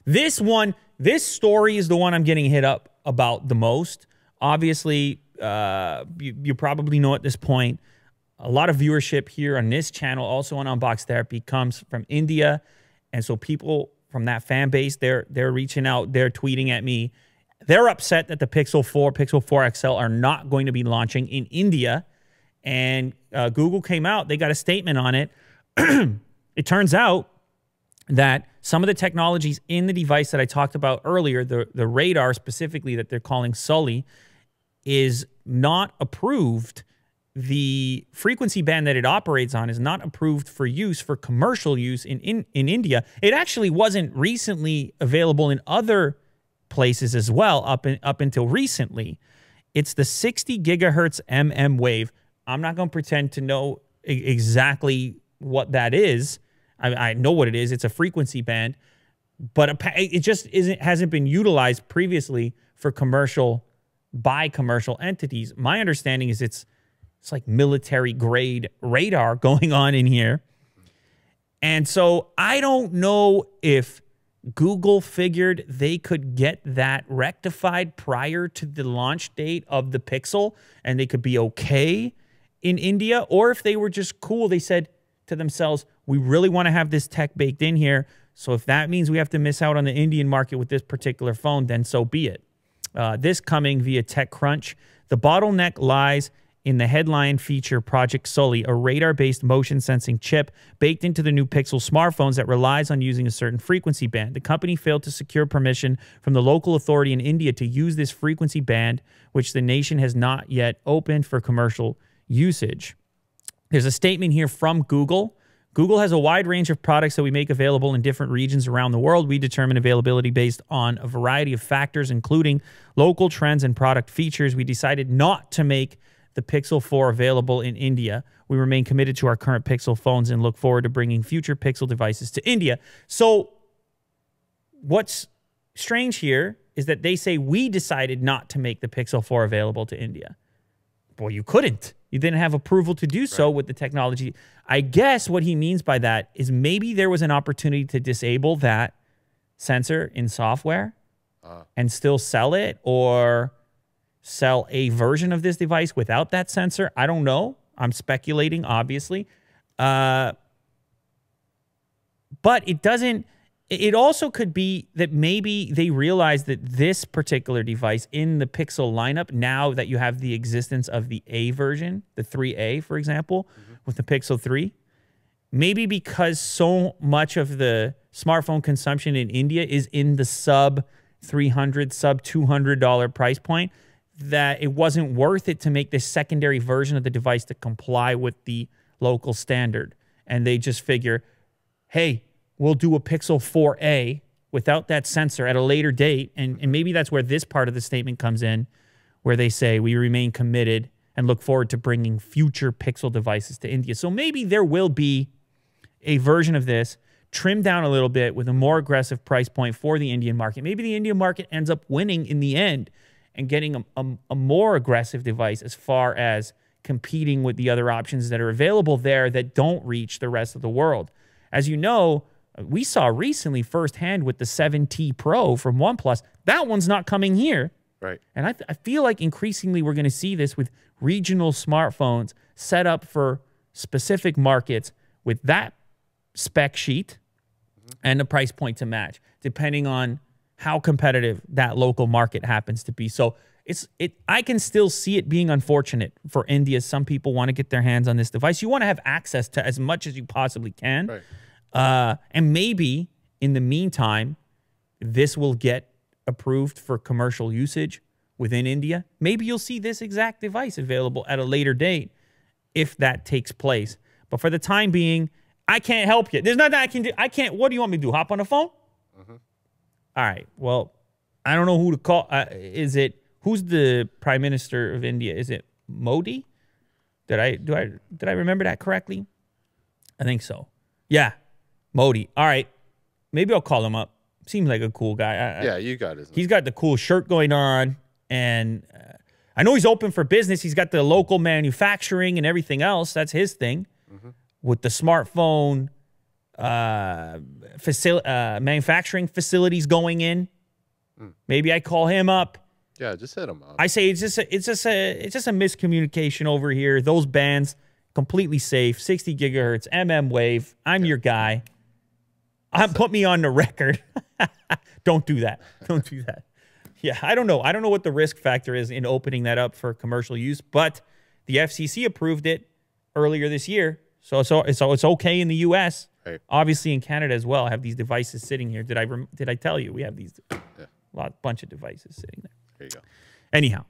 This story is the one I'm getting hit up about the most. Obviously, you probably know at this point, a lot of viewership here on this channel, also on Unbox Therapy, comes from India. And so people from that fan base, they're reaching out, they're tweeting at me. They're upset that the Pixel 4, Pixel 4 XL are not going to be launching in India. And Google came out, they got a statement on it. It turns out that some of the technologies in the device that I talked about earlier, the radar specifically that they're calling Sully, is not approved. The frequency band that it operates on is not approved for use, for commercial use in India. It actually wasn't recently available in other places as well, up until recently. It's the 60 gigahertz wave. I'm not going to pretend to know exactly what that is. I know what it is. It's a frequency band, but it just hasn't been utilized previously for by commercial entities. My understanding is it's like military grade radar going on in here. And so I don't know if Google figured they could get that rectified prior to the launch date of the Pixel and they could be okay in India, or if they were just cool. They said to themselves, we really want to have this tech baked in here. So if that means we have to miss out on the Indian market with this particular phone, then so be it. This coming via TechCrunch. The bottleneck lies in the headline feature Project Sully, a radar-based motion sensing chip baked into the new Pixel smartphones that relies on using a certain frequency band. The company failed to secure permission from the local authority in India to use this frequency band, which the nation has not yet opened for commercial usage. There's a statement here from Google. Google has a wide range of products that we make available in different regions around the world. We determine availability based on a variety of factors, including local trends and product features. We decided not to make the Pixel 4 available in India. We remain committed to our current Pixel phones and look forward to bringing future Pixel devices to India. So what's strange here is that they say we decided not to make the Pixel 4 available to India. Well, you couldn't. You didn't have approval to do so with the technology. I guess what he means by that is maybe there was an opportunity to disable that sensor in software and still sell it, or sell a version of this device without that sensor. I don't know. I'm speculating, obviously. But it doesn't... It also could be that maybe they realized that this particular device in the Pixel lineup, now that you have the existence of the A version, the 3A, for example, with the Pixel 3, maybe because so much of the smartphone consumption in India is in the sub-$300, sub-$200 price point, that it wasn't worth it to make this secondary version of the device to comply with the local standard. And they just figure, hey, we'll do a Pixel 4a without that sensor at a later date. And maybe that's where this part of the statement comes in, where they say we remain committed and look forward to bringing future Pixel devices to India. So maybe there will be a version of this trimmed down a little bit with a more aggressive price point for the Indian market. Maybe the Indian market ends up winning in the end and getting a more aggressive device as far as competing with the other options that are available there that don't reach the rest of the world. As you know, we saw recently firsthand with the 7T Pro from OnePlus, that one's not coming here. Right. And I feel like increasingly we're going to see this with regional smartphones set up for specific markets with that spec sheet and the price point to match, depending on how competitive that local market happens to be. So I can still see it being unfortunate for India. Some people want to get their hands on this device. You want to have access to as much as you possibly can. Right. And maybe in the meantime, this will get approved for commercial usage within India. Maybe you'll see this exact device available at a later date if that takes place. But for the time being, I can't help you. There's nothing I can do. What do you want me to do? Hop on the phone? All right. Well, I don't know who to call. Who's the Prime Minister of India? Is it Modi? Did I remember that correctly? I think so. Yeah, Modi. All right. Maybe I'll call him up. Seems like a cool guy. Yeah, you got it. He's got the cool shirt going on, and I know he's open for business. He's got the local manufacturing and everything else. That's his thing. With the smartphone manufacturing facilities going in. Maybe I call him up. Yeah, just hit him up. I say it's just a miscommunication over here. Those bands completely safe. 60 gigahertz, wave. I'm your guy. Put me on the record. Don't do that. Don't do that. Yeah, I don't know. I don't know what the risk factor is in opening that up for commercial use, but the FCC approved it earlier this year, so it's okay in the U.S. Right. Obviously in Canada as well. I have these devices sitting here. Did I tell you we have these? Yeah. Bunch of devices sitting there. There you go. Anyhow,